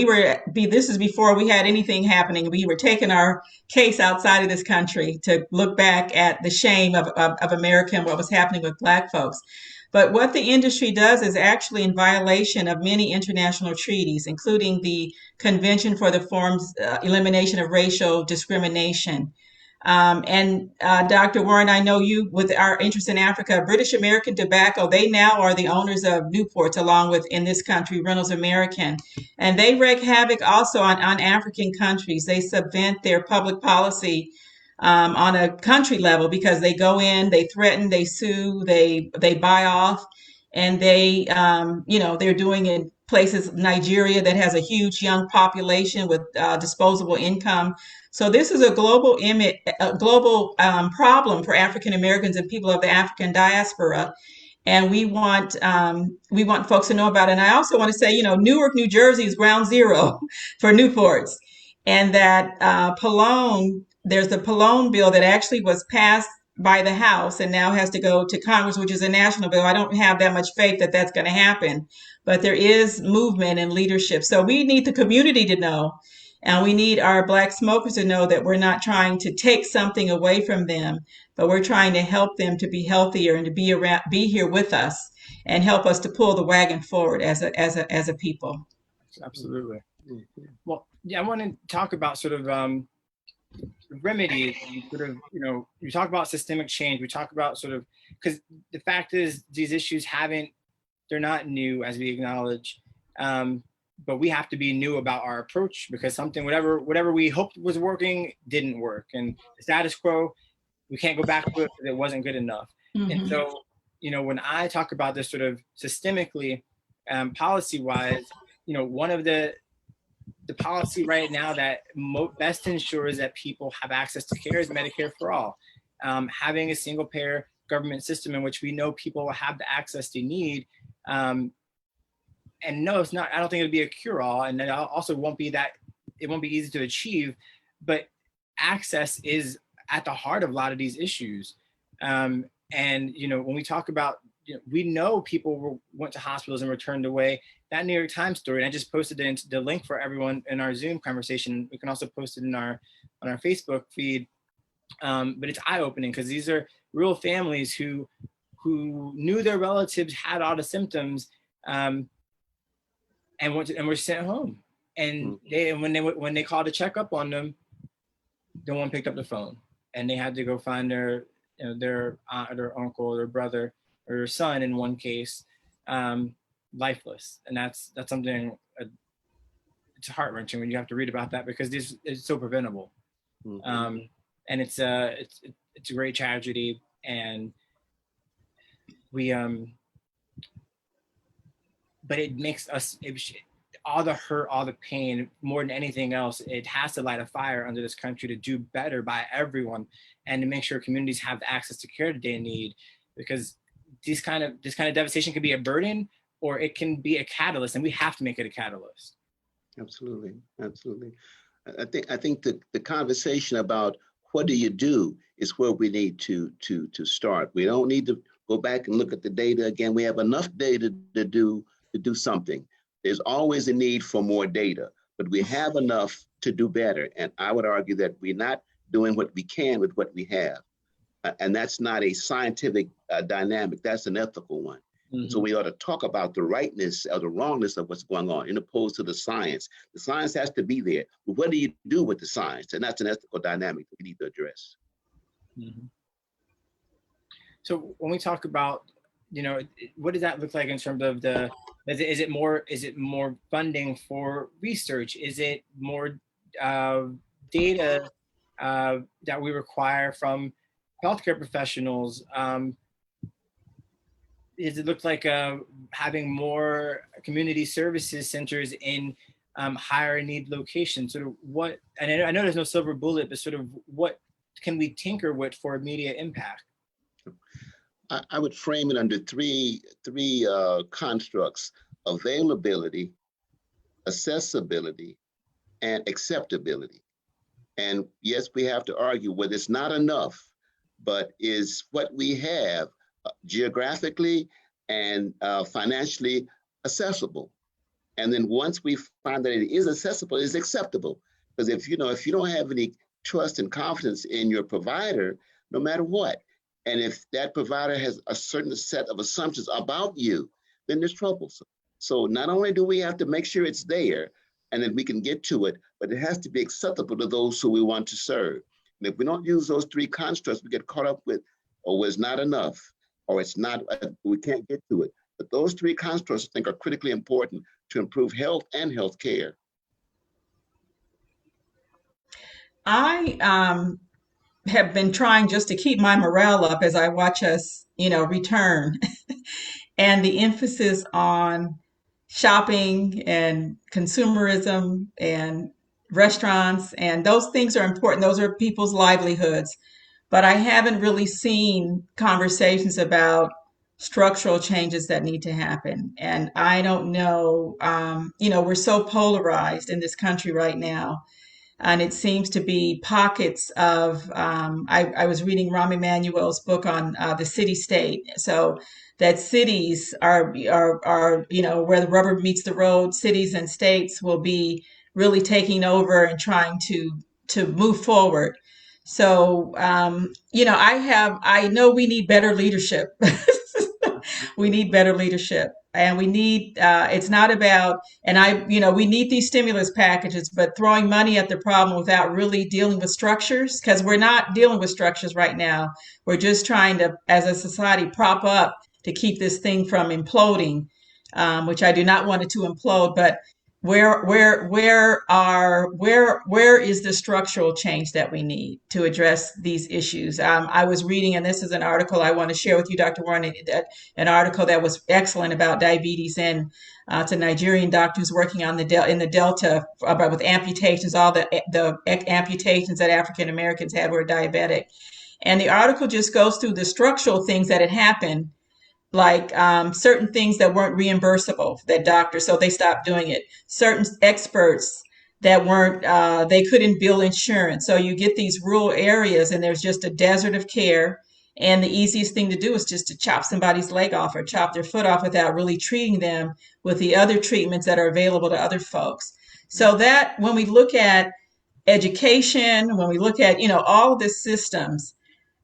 B: this is before we had anything happening. We were taking our case outside of this country to look back at the shame of America and what was happening with Black folks. But what the industry does is actually in violation of many international treaties, including the Convention for the Elimination of Racial Discrimination. And Dr. Warren, I know you, with our interest in Africa, British American Tobacco, they now are the owners of Newports, along with, in this country, Reynolds American. And they wreak havoc also on African countries. They subvert their public policy on a country level because they go in, they threaten, they sue, they buy off, and they're doing it in places, Nigeria, that has a huge young population with disposable income. So this is a global problem for African Americans and people of the African diaspora. And we want folks to know about it. And I also want to say, Newark, New Jersey is ground zero for Newports, and that there's the Pallone bill that actually was passed by the House and now has to go to Congress, which is a national bill. I don't have that much faith that that's going to happen, but there is movement and leadership. So we need the community to know, and we need our Black smokers to know that we're not trying to take something away from them, but we're trying to help them to be healthier and to be here with us and help us to pull the wagon forward as a people.
A: Absolutely. Well, yeah, I want to talk about sort of remedies, sort of, you talk about systemic change. We talk about sort of, because the fact is these issues they're not new, as we acknowledge, but we have to be new about our approach, because whatever we hoped was working didn't work, and the status quo, we can't go back to it because it wasn't good enough. Mm-hmm. And so, when I talk about this sort of systemically, policy-wise, one of the policy right now that best ensures that people have access to care is Medicare for all. Having a single payer government system in which we know people will have the access they need. And no, it's not, I don't think it'll be a cure-all, and it also it won't be easy to achieve, but access is at the heart of a lot of these issues. And, when we talk about, we know people went to hospitals and returned away. That New York Times story, and I just posted the link for everyone in our Zoom conversation. We can also post it on our Facebook feed. But it's eye-opening, because these are real families who knew their relatives had all the symptoms, and were sent home. And when they called to check up on them, no one picked up the phone, and they had to go find their aunt or their uncle or their brother or their son, in one case, lifeless. And that's something, it's heart-wrenching when you have to read about that, because this is so preventable. Mm-hmm. And it's a great tragedy, and we but it makes us, all the hurt, all the pain, more than anything else, it has to light a fire under this country to do better by everyone, and to make sure communities have the access to care that they need, because this kind of devastation can be a burden, or it can be a catalyst, and we have to make it a catalyst.
C: Absolutely. I think the conversation about what do you do is where we need to start. We don't need to go back and look at the data again. We have enough data to do something. There's always a need for more data, but we have enough to do better. And I would argue that we're not doing what we can with what we have. And that's not a scientific dynamic, that's an ethical one. Mm-hmm. So we ought to talk about the rightness or the wrongness of what's going on, in opposed to the science. The science has to be there, but what do you do with the science? And that's an ethical dynamic that we need to address.
A: Mm-hmm. So when we talk about, what does that look like in terms of is it more funding for research? Is it more data that we require from healthcare professionals? Does it look like having more community services centers in higher need locations? Sort of what, and I know there's no silver bullet, but sort of what can we tinker with for immediate impact?
C: I would frame it under three constructs: availability, accessibility, and acceptability. And yes, we have to argue whether it's not enough, but is what we have geographically and financially accessible. And then once we find that it is accessible, it's acceptable. Because if you don't have any trust and confidence in your provider, no matter what, and if that provider has a certain set of assumptions about you, then there's trouble. So not only do we have to make sure it's there and that we can get to it, but it has to be acceptable to those who we want to serve. And if we don't use those three constructs, we get caught up with, oh, it's not enough, or it's not, we can't get to it. But those three constructs, I think, are critically important to improve health and health care.
B: I have been trying just to keep my morale up as I watch us, return. And the emphasis on shopping and consumerism and restaurants, and those things are important. Those are people's livelihoods. But I haven't really seen conversations about structural changes that need to happen. And I don't know, we're so polarized in this country right now. And it seems to be pockets of, I was reading Rahm Emanuel's book on the city state. So that cities are, where the rubber meets the road, cities and states will be really taking over and trying to move forward. So, I know we need better leadership. We need better leadership. And we need, it's not about, we need these stimulus packages, but throwing money at the problem without really dealing with structures, because we're not dealing with structures right now. We're just trying to, as a society, prop up to keep this thing from imploding, which I do not want it to implode, but where is the structural change that we need to address these issues? I was reading, and this is an article I want to share with you, Dr. Warren, an article that was excellent about diabetes, and it's a Nigerian doctor who's working on in the Delta with amputations, all the amputations that African Americans had were diabetic. And the article just goes through the structural things that had happened, like certain things that weren't reimbursable, that doctors, so they stopped doing it. Certain experts that weren't, they couldn't bill insurance. So you get these rural areas and there's just a desert of care. And the easiest thing to do is just to chop somebody's leg off or chop their foot off without really treating them with the other treatments that are available to other folks. So that when we look at education, when we look at, all of the systems,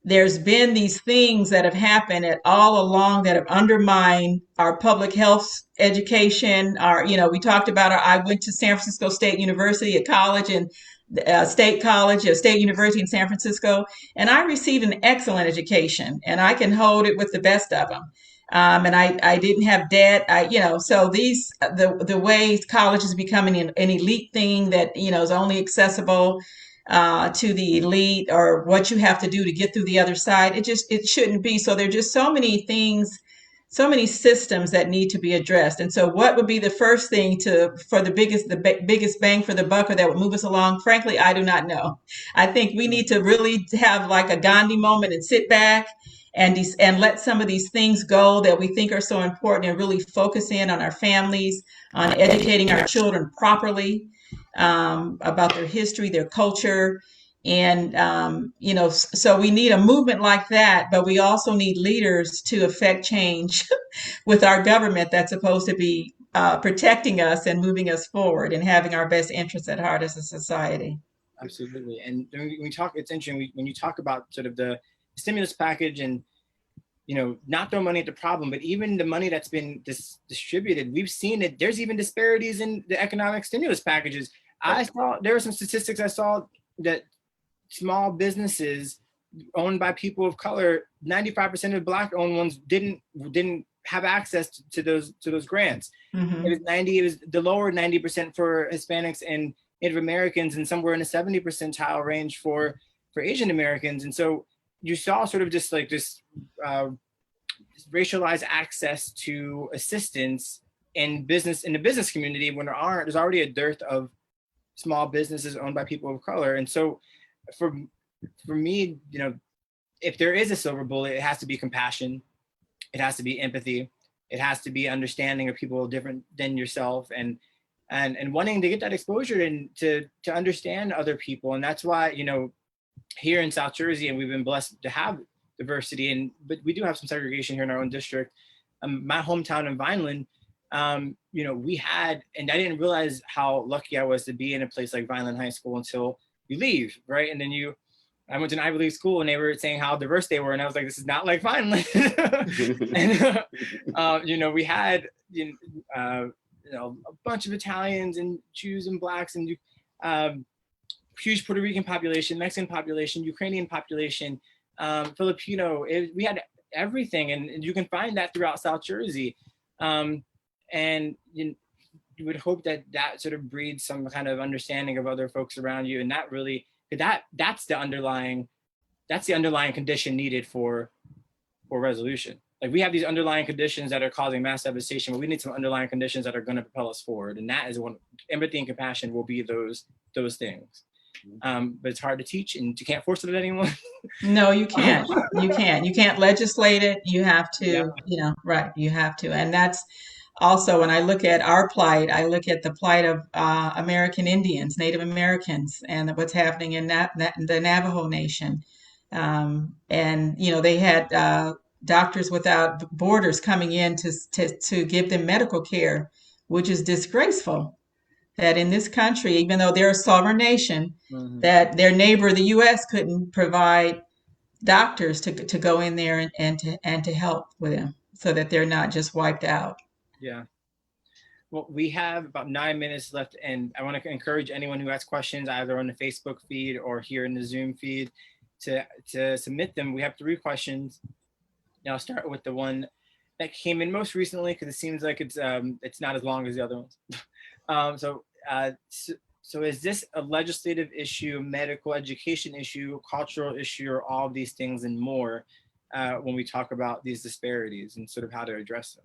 B: there's been these things that have happened all along that have undermined our public health education. We talked about I went to San Francisco State University, a college, and State College, a state university in San Francisco, and I received an excellent education, and I can hold it with the best of them. And I didn't have debt. So the way college is becoming an elite thing that, is only accessible to the elite, or what you have to do to get through the other side. It shouldn't be. So there are just so many things, so many systems that need to be addressed. And so what would be the first thing for the biggest bang for the buck, or that would move us along? Frankly, I do not know. I think we need to really have like a Gandhi moment and sit back and let some of these things go that we think are so important, and really focus in on our families, on educating our children properly, about their history, their culture. And, so we need a movement like that, but we also need leaders to affect change with our government that's supposed to be protecting us and moving us forward and having our best interests at heart as a society.
A: Absolutely. And when we talk, it's interesting when you talk about sort of the stimulus package and, not throw money at the problem, but even the money that's been distributed, we've seen it. There's even disparities in the economic stimulus packages. There were some statistics I saw that small businesses owned by people of color, 95% of Black-owned ones didn't have access to those grants.
B: Mm-hmm.
A: It was the lower 90% for Hispanics and Native Americans, and somewhere in the 70 percentile range for Asian Americans. And so you saw sort of just like this racialized access to assistance in the business community, when there's already a dearth of small businesses owned by people of color. And so for me, if there is a silver bullet, it has to be compassion. It has to be empathy. It has to be understanding of people different than yourself, and wanting to get that exposure and to understand other people. And that's why, here in South Jersey, and we've been blessed to have diversity, but we do have some segregation here in our own district. My hometown in Vineland, we had, and I didn't realize how lucky I was to be in a place like Vineland High School until you leave, right? And then I went to an Ivy League school, and they were saying how diverse they were, and I was like, this is not like Vineland. And we had a bunch of Italians and Jews and Blacks and huge Puerto Rican population, Mexican population, Ukrainian population, Filipino. We had everything, and you can find that throughout South Jersey. And you would hope that sort of breeds some kind of understanding of other folks around you, and that's the underlying condition needed for resolution. Like, we have these underlying conditions that are causing mass devastation, but we need some underlying conditions that are going to propel us forward, and that is one. Empathy and compassion will be those things. But it's hard to teach, and you can't force it on anyone.
B: No, you can't. You can't legislate it. You have to, right. You have to. And that's also, when I look at our plight, I look at the plight of American Indians, Native Americans, and what's happening in the Navajo Nation. And, they had Doctors Without Borders coming in to give them medical care, which is disgraceful. That in this country, even though they're a sovereign nation, that their neighbor, the U.S., couldn't provide doctors to go in there and to help with them, so that they're not just wiped out.
A: Yeah. Well, we have about 9 minutes left, and I want to encourage anyone who has questions, either on the Facebook feed or here in the Zoom feed, to submit them. We have 3 questions. Now I'll start with the one that came in most recently, because it seems like it's not as long as the other ones. So is this a legislative issue, medical education issue, cultural issue, or all of these things and more when we talk about these disparities and sort of how to address them?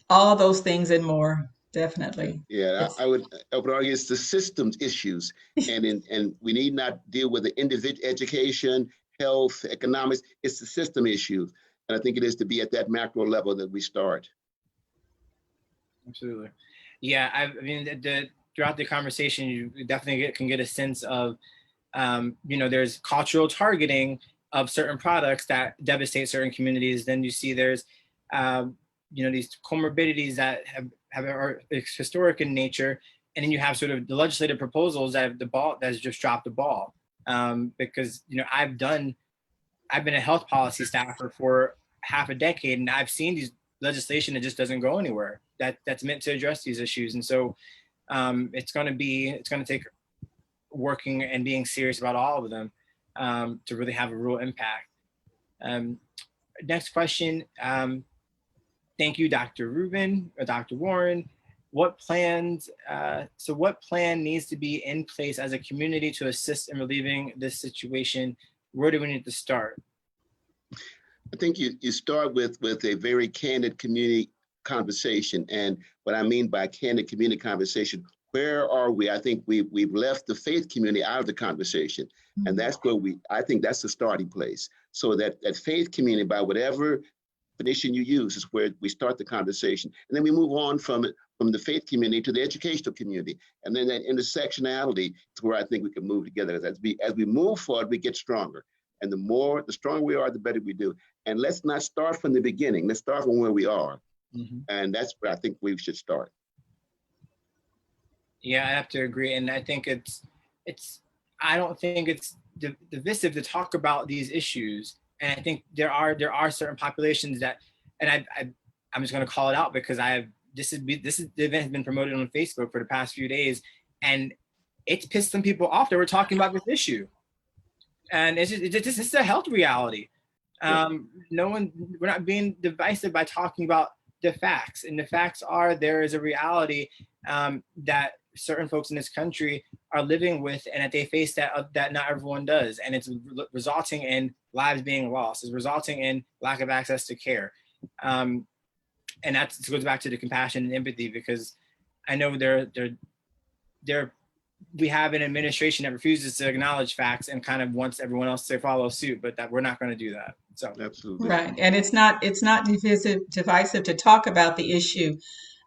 B: All those things and more, definitely.
C: Yeah,
B: Yes.
C: I would argue it's the systems issues, and we need not deal with the individual education, health, economics. It's the system issues, and I think it is to be at that macro level that we start.
A: Absolutely. Yeah, I mean, throughout the conversation, you definitely can get a sense of, there's cultural targeting of certain products that devastate certain communities. Then you see there's, these comorbidities that are historic in nature, and then you have sort of the legislative proposals that's just dropped the ball. Because I've been a health policy staffer for half a decade, and I've seen these legislation that just doesn't go anywhere that's meant to address these issues. And so it's going to take working and being serious about all of them to really have a real impact. Next question. Thank you, Dr. Ruben or Dr. Warren. What plan needs to be in place as a community to assist in relieving this situation? Where do we need to start?
C: I think you start with a very candid community conversation. And what I mean by candid community conversation, where are we? I think we've left the faith community out of the conversation. And that's where I think that's the starting place. So that faith community, by whatever definition you use, is where we start the conversation. And then we move on from the faith community to the educational community. And then that intersectionality is where I think we can move together. As we move forward, we get stronger. And the stronger we are, the better we do. And let's not start from the beginning. Let's start from where we are. And that's where I think we should start.
A: Yeah, I have to agree. And I think I don't think it's divisive to talk about these issues. And I think there are certain populations that, and I'm just going to call it out because the event has been promoted on Facebook for the past few days, and it's pissed some people off that we're talking about this issue. And it's just a health reality. We're not being divisive by talking about the facts, and the facts are there is a reality that certain folks in this country are living with, and that they face that not everyone does, and it's resulting in lives being lost. It's resulting in lack of access to care. and that goes back to the compassion and empathy, because I know we have an administration that refuses to acknowledge facts and kind of wants everyone else to follow suit, but that we're not going to do that. So
C: Absolutely.
B: Right. And it's not divisive to talk about the issue.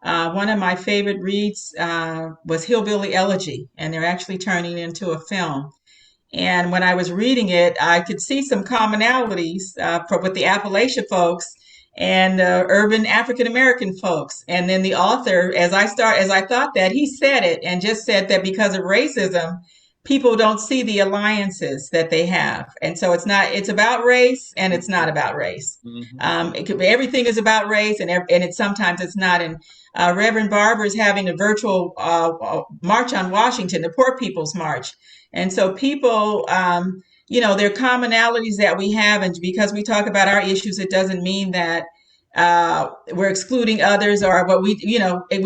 B: One of my favorite reads was Hillbilly Elegy, and they're actually turning it into a film. And when I was reading it, I could see some commonalities with the Appalachian folks and urban African American folks. And then the author, as I thought that, he said it and just said that because of racism, people don't see the alliances that they have. And so it's about race and it's not about race. It could be, everything is about race, and sometimes it's not. And Reverend Barber is having a virtual march on Washington, the Poor People's March. And so people, there are commonalities that we have. And because we talk about our issues, it doesn't mean that we're excluding others, or we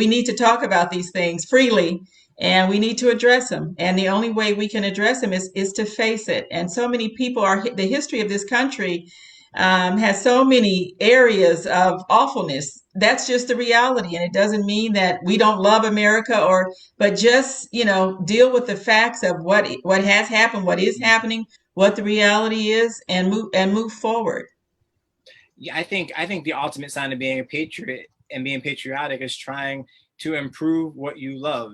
B: need to talk about these things freely, and we need to address them. And the only way we can address them is to face it. And so many people the history of this country has so many areas of awfulness. That's just the reality. And it doesn't mean that we don't love America, but just, deal with the facts of what has happened, what is happening, what the reality is, and move forward.
A: Yeah, I think the ultimate sign of being a patriot and being patriotic is trying to improve what you love.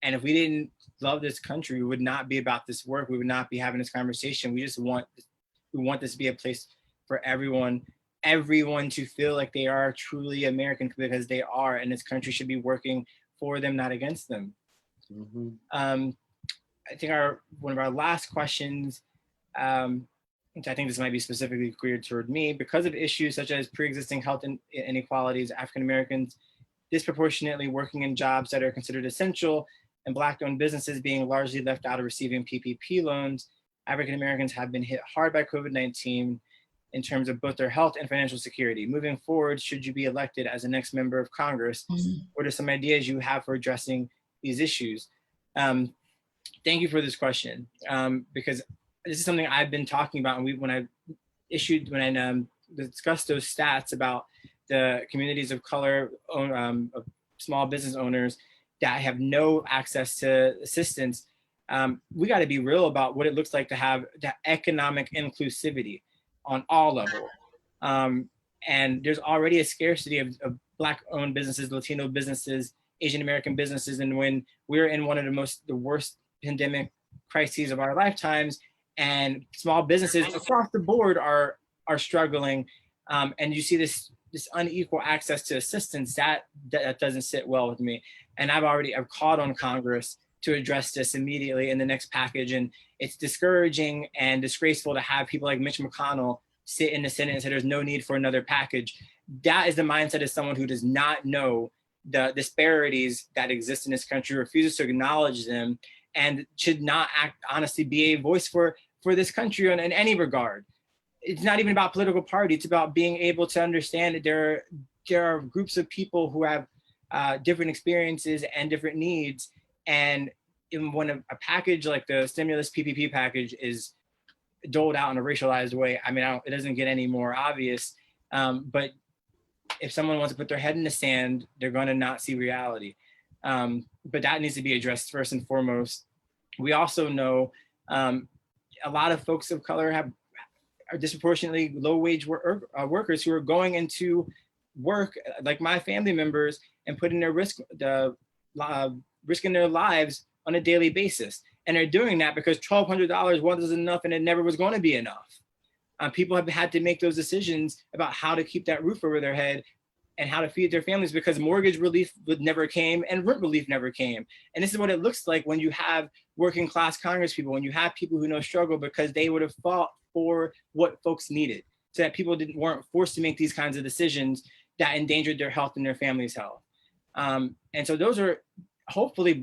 A: And if we didn't love this country, we would not be about this work. We would not be having this conversation. We want this to be a place for everyone to feel like they are truly American, because they are, and this country should be working for them, not against them.
C: Mm-hmm.
A: I think one of our last questions, which I think this might be specifically geared toward me, because of issues such as pre-existing health inequalities, African Americans disproportionately working in jobs that are considered essential, and Black-owned businesses being largely left out of receiving PPP loans, African Americans have been hit hard by COVID-19 in terms of both their health and financial security. Moving forward, should you be elected as the next member of Congress, what are some ideas you have for addressing these issues? Thank you for this question, because this is something I've been talking about, and when I discussed those stats about the communities of color, of small business owners that have no access to assistance, we got to be real about what it looks like to have that economic inclusivity on all levels. And there's already a scarcity of Black-owned businesses, Latino businesses, Asian American businesses. And when we're in one of the worst pandemic crises of our lifetimes, and small businesses across the board are struggling, and you see this unequal access to assistance, that doesn't sit well with me. And I've called on Congress to address this immediately in the next package. And it's discouraging and disgraceful to have people like Mitch McConnell sit in the Senate and say there's no need for another package. That is the mindset of someone who does not know the disparities that exist in this country, refuses to acknowledge them, and should not honestly be a voice for this country in any regard. It's not even about political party. It's about being able to understand that there are groups of people who have different experiences and different needs. And when a package like the stimulus PPP package is doled out in a racialized way, I mean, it doesn't get any more obvious. But if someone wants to put their head in the sand, they're going to not see reality. But that needs to be addressed first and foremost. We also know a lot of folks of color are disproportionately low-wage workers who are going into work, like my family members, and putting risking their lives on a daily basis. And they're doing that because $1,200 wasn't enough, and it never was going to be enough. People have had to make those decisions about how to keep that roof over their head and how to feed their families, because mortgage relief never came and rent relief never came. And this is what it looks like when you have working class Congress people, when you have people who know struggle, because they would have fought for what folks needed, so that people weren't forced to make these kinds of decisions that endangered their health and their family's health. And so those are, hopefully,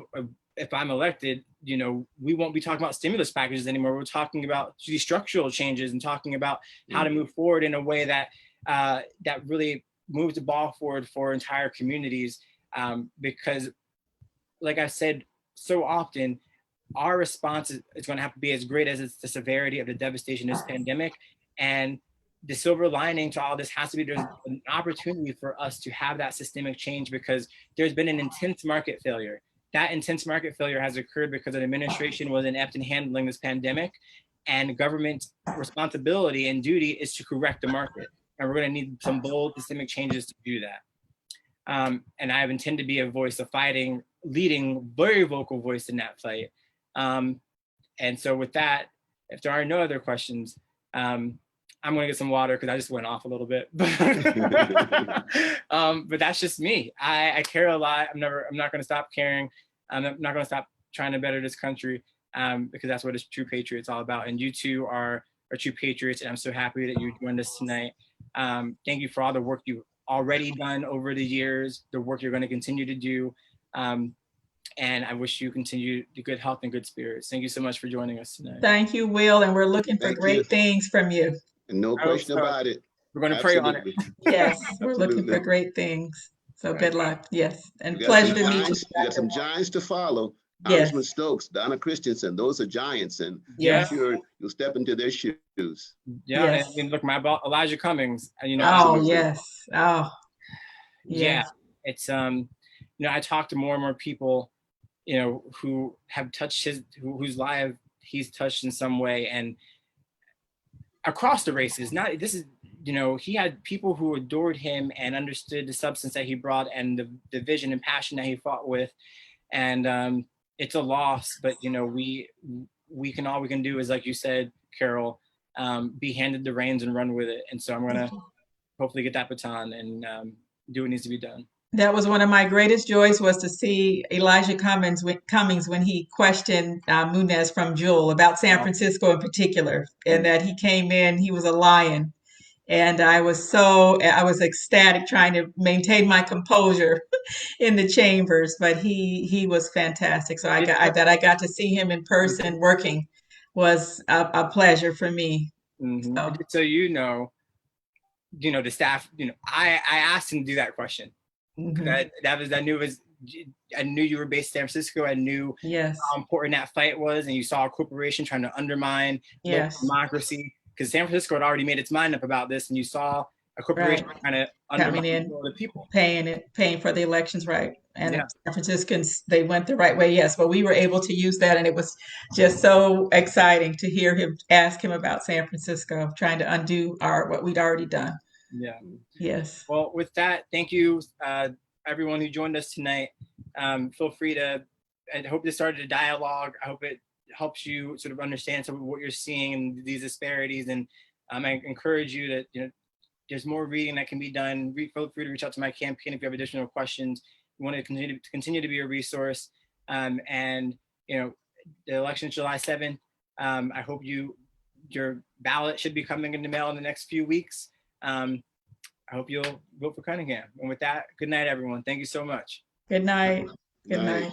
A: if I'm elected, we won't be talking about stimulus packages anymore. We're talking about these structural changes and talking about how to move forward in a way that that really moves the ball forward for entire communities. Because, like I said so often, our response is going to have to be as great as it's the severity of the devastation of this pandemic. And the silver lining to all this has to be there's an opportunity for us to have that systemic change, because there's been an intense market failure. That intense market failure has occurred because an administration was inept in handling this pandemic, and government responsibility and duty is to correct the market. And we're going to need some bold systemic changes to do that. And I intend to be a voice of fighting, leading, very vocal voice in that fight. And so with that, if there are no other questions, I'm going to get some water because I just went off a little bit. But that's just me. I care a lot. I'm not going to stop caring. I'm not going to stop trying to better this country, because that's what a true patriot's all about. And you two are true patriots, and I'm so happy that you joined us tonight. Thank you for all the work you've already done over the years, the work you're going to continue to do. And I wish you continue good health and good spirits. Thank you so much for joining us tonight.
B: Thank you, Will, and we're looking for
C: Thank
B: great
C: you.
B: things from you.
C: No question about it.
A: We're going to pray on it.
B: Yes, we're looking
C: Absolutely.
B: for great things. So
C: Right.
B: good luck. Yes, and
C: You got
B: pleasure
C: some
B: to meet you.
C: giants, you got some giants to follow.
B: Yes.
C: Congressman Stokes, Donna Christensen, those are giants, and
B: Yes.
C: I'm sure you'll step into their shoes.
A: Yeah,
B: Yes.
A: I mean, look, my boss, Elijah Cummings, you know.
B: Oh,
C: Absolutely.
B: yes. Oh,
A: Yeah,
B: yes.
A: it's you know, I talk to more and more people, you know, who have touched whose life he's touched in some way, and across the races. Not this is, you know, he had people who adored him and understood the substance that he brought and the vision and passion that he fought with, and it's a loss. But you know, all we can do is, like you said, Carol, be handed the reins and run with it. And so I'm gonna hopefully get that baton and do what needs to be done.
B: That was one of my greatest joys, was to see Elijah Cummings when he questioned Munez from Jewel about San Francisco in particular, and that he came in, he was a lion. And I was ecstatic trying to maintain my composure in the chambers, but he was fantastic. So I got to see him in person working was a pleasure for me.
A: Mm-hmm. So you know, the staff, you know, I asked him to do that question. Mm-hmm. I knew you were based in San Francisco. I knew
B: yes.
A: how important that fight was, and you saw a corporation trying to undermine
B: yes.
A: local democracy, because San Francisco had already made its mind up about this, and you saw a corporation trying to undermine the people,
B: paying for the elections, right? And San Franciscans, they went the right way, yes. But we were able to use that, and it was just so exciting to hear him ask him about San Francisco, trying to undo what we'd already done.
A: Yeah.
B: Yes.
A: Well, with that, thank you, everyone who joined us tonight. Feel free to. I hope this started a dialogue. I hope it helps you sort of understand some of what you're seeing in these disparities. And I encourage you to, you know, there's more reading that can be done. Feel free to reach out to my campaign if you have additional questions. We want to continue to be a resource. And you know, the election is July 7th. I hope your ballot should be coming in the mail in the next few weeks. I hope you'll vote for Cunningham. And with that, good night, everyone. Thank you so much.
B: Good night. Good night.